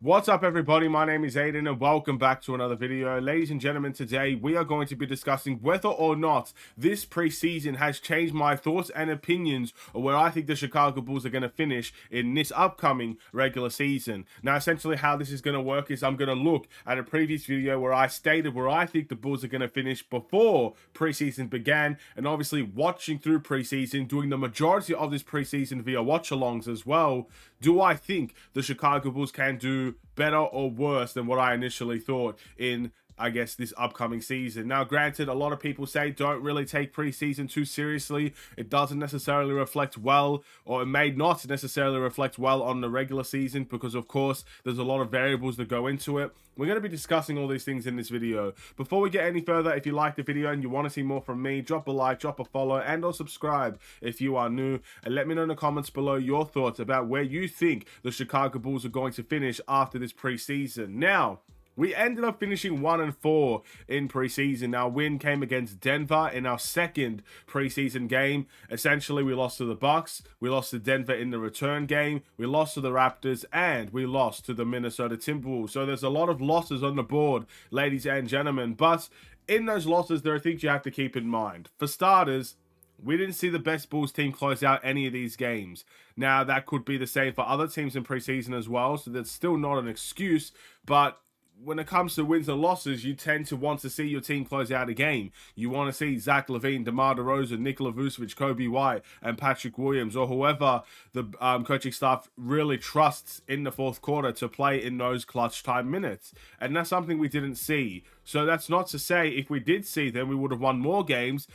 What's up, everybody? My name is Aiden and welcome back to another video. Ladies and gentlemen, today we are going to be discussing whether or not this preseason has changed my thoughts and opinions of where I think the Chicago Bulls are going to finish in this upcoming regular season. Now, essentially how this is going to work is I'm going to look at a previous video where I stated where I think the Bulls are going to finish before preseason began, and obviously watching through preseason, doing the majority of this preseason via watch-alongs as well. Do I think the Chicago Bulls can do better or worse than what I initially thought in, I guess, this upcoming season? Now, granted, a lot of people say don't really take preseason too seriously. It doesn't necessarily reflect well, or it may not necessarily reflect well on the regular season because, of course, there's a lot of variables that go into it. We're going to be discussing all these things in this video. Before we get any further, if you like the video and you want to see more from me, drop a like, drop a follow, and or subscribe if you are new. And let me know in the comments below your thoughts about where you think the Chicago Bulls are going to finish after this preseason. Now, we ended up finishing 1-4 in preseason. Our win came against Denver in our second preseason game. Essentially, we lost to the Bucks, we lost to Denver in the return game, we lost to the Raptors, and we lost to the Minnesota Timberwolves. So there's a lot of losses on the board, ladies and gentlemen. But in those losses, there are things you have to keep in mind. For starters, we didn't see the best Bulls team close out any of these games. Now, that could be the same for other teams in preseason as well, so that's still not an excuse, but when it comes to wins and losses, you tend to want to see your team close out a game. You want to see Zach LaVine, DeMar DeRozan, Nikola Vucevic, Kobe White, and Patrick Williams, or whoever the coaching staff really trusts in the fourth quarter to play in those clutch time minutes. And that's something we didn't see. So that's not to say if we did see them, we would have won more games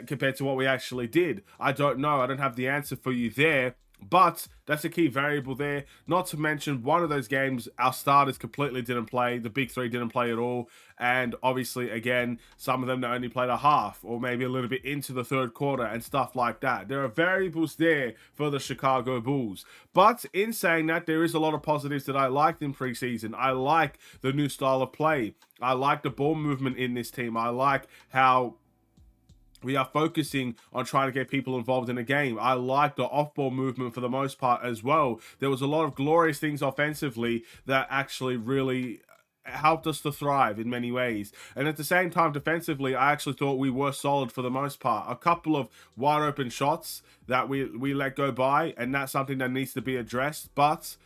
compared to what we actually did. I don't know. I don't have the answer for you there. But that's a key variable there. Not to mention, one of those games, our starters completely didn't play. The big three didn't play at all. And obviously, again, some of them that only played a half or maybe a little bit into the third quarter and stuff like that. There are variables there for the Chicago Bulls. But in saying that, there is a lot of positives that I liked in preseason. I like the new style of play. I like the ball movement in this team. I like how we are focusing on trying to get people involved in a game. I like the off-ball movement for the most part as well. There was a lot of glorious things offensively that actually really helped us to thrive in many ways. And at the same time, defensively, I actually thought we were solid for the most part. A couple of wide open shots that we let go by, and that's something that needs to be addressed. But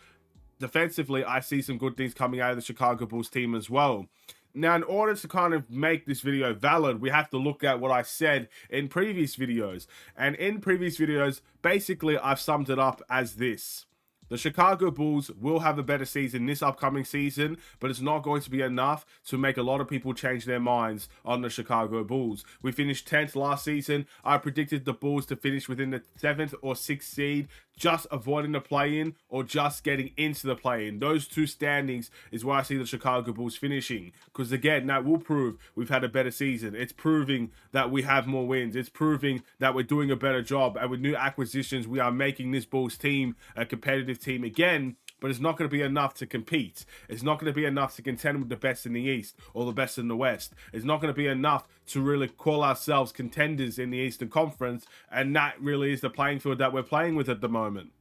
defensively, I see some good things coming out of the Chicago Bulls team as well. Now, in order to kind of make this video valid, we have to look at what I said in previous videos. And in previous videos, basically, I've summed it up as this. The Chicago Bulls will have a better season this upcoming season, but it's not going to be enough to make a lot of people change their minds on the Chicago Bulls. We finished 10th last season. I predicted the Bulls to finish within the 7th or 6th seed, just avoiding the play-in or just getting into the play-in. Those two standings is where I see the Chicago Bulls finishing. Because again, that will prove we've had a better season. It's proving that we have more wins. It's proving that we're doing a better job. And with new acquisitions, we are making this Bulls team a competitive team again. But it's not going to be enough to compete. It's not going to be enough to contend with the best in the East or the best in the West. It's not going to be enough to really call ourselves contenders in the Eastern Conference, and that really is the playing field that we're playing with at the moment.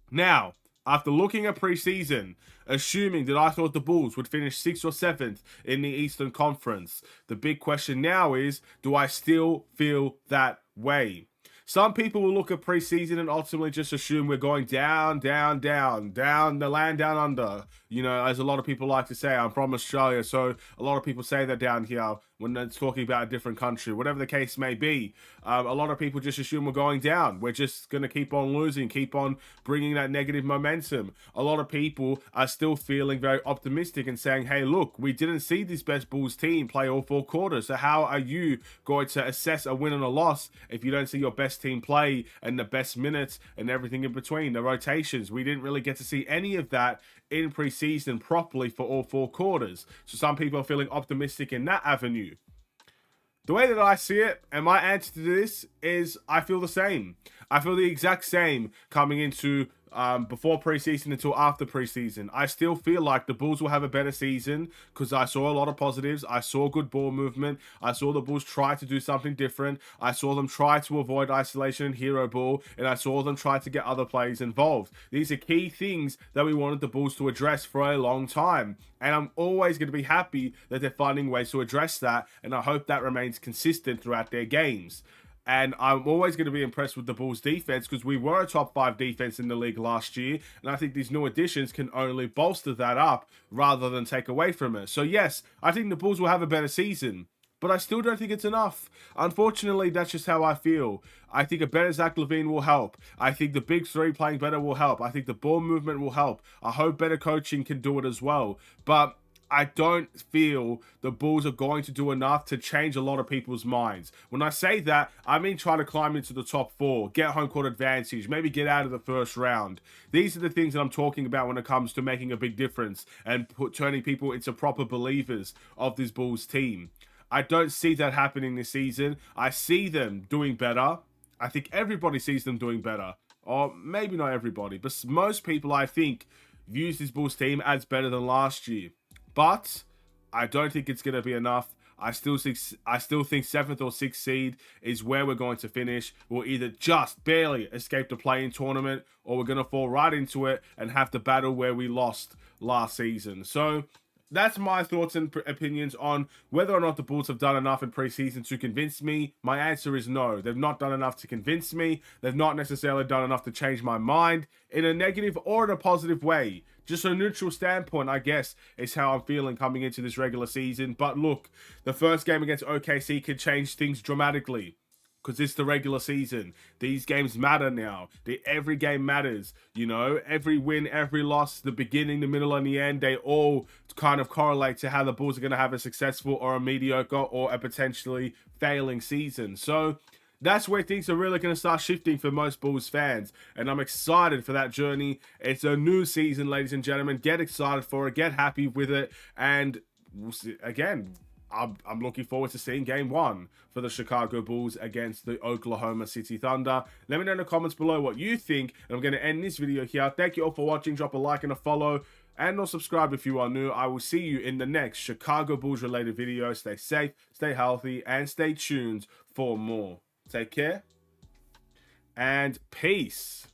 Now, after looking at preseason, assuming that I thought the Bulls would finish 6th or 7th in the Eastern Conference, the big question now is, do I still feel that way? Some people will look at preseason and ultimately just assume we're going down the land down under. You know, as a lot of people like to say, I'm from Australia, so a lot of people say that down here when it's talking about a different country. Whatever the case may be, a lot of people just assume we're going down. We're just going to keep on losing, keep on bringing that negative momentum. A lot of people are still feeling very optimistic and saying, hey, look, we didn't see this best Bulls team play all 4 quarters, so how are you going to assess a win and a loss if you don't see your best team play and the best minutes and everything in between, the rotations? We didn't really get to see any of that in preseason properly for all 4 quarters. So some people are feeling optimistic in that avenue. The way that I see it, and my answer to this is I feel the same. I feel the exact same coming into before preseason until after preseason. I still feel like the Bulls will have a better season because I saw a lot of positives. I saw good ball movement. I saw the Bulls try to do something different. I saw them try to avoid isolation and hero ball, and I saw them try to get other players involved. These are key things that we wanted the Bulls to address for a long time. And I'm always going to be happy that they're finding ways to address that, and I hope that remains consistent throughout their games. And I'm always going to be impressed with the Bulls defense because we were a top 5 defense in the league last year. And I think these new additions can only bolster that up rather than take away from it. So yes, I think the Bulls will have a better season, but I still don't think it's enough. Unfortunately, that's just how I feel. I think a better Zach LaVine will help. I think the big three playing better will help. I think the ball movement will help. I hope better coaching can do it as well. But I don't feel the Bulls are going to do enough to change a lot of people's minds. When I say that, I mean try to climb into the top 4, get home court advantage, maybe get out of the first round. These are the things that I'm talking about when it comes to making a big difference and turning people into proper believers of this Bulls team. I don't see that happening this season. I see them doing better. I think everybody sees them doing better. Or maybe not everybody, but most people, I think, views this Bulls team as better than last year. But I don't think it's going to be enough. I still think 7th or 6th seed is where we're going to finish. We'll either just barely escape the play-in tournament, or we're going to fall right into it and have to battle where we lost last season. So that's my thoughts and opinions on whether or not the Bulls have done enough in preseason to convince me. My answer is no. They've not done enough to convince me. They've not necessarily done enough to change my mind in a negative or in a positive way. Just a neutral standpoint, I guess, is how I'm feeling coming into this regular season. But look, the first game against OKC could change things dramatically, because it's the regular season. These games matter now. Every game matters. You know, every win, every loss, the beginning, the middle, and the end, they all kind of correlate to how the Bulls are going to have a successful or a mediocre or a potentially failing season. So that's where things are really going to start shifting for most Bulls fans. And I'm excited for that journey. It's a new season, ladies and gentlemen. Get excited for it. Get happy with it. And we'll see, again, I'm looking forward to seeing game 1 for the Chicago Bulls against the Oklahoma City Thunder. Let me know in the comments below what you think. And I'm going to end this video here. Thank you all for watching. Drop a like and a follow. And or subscribe if you are new. I will see you in the next Chicago Bulls related video. Stay safe, stay healthy, and stay tuned for more. Take care. And peace.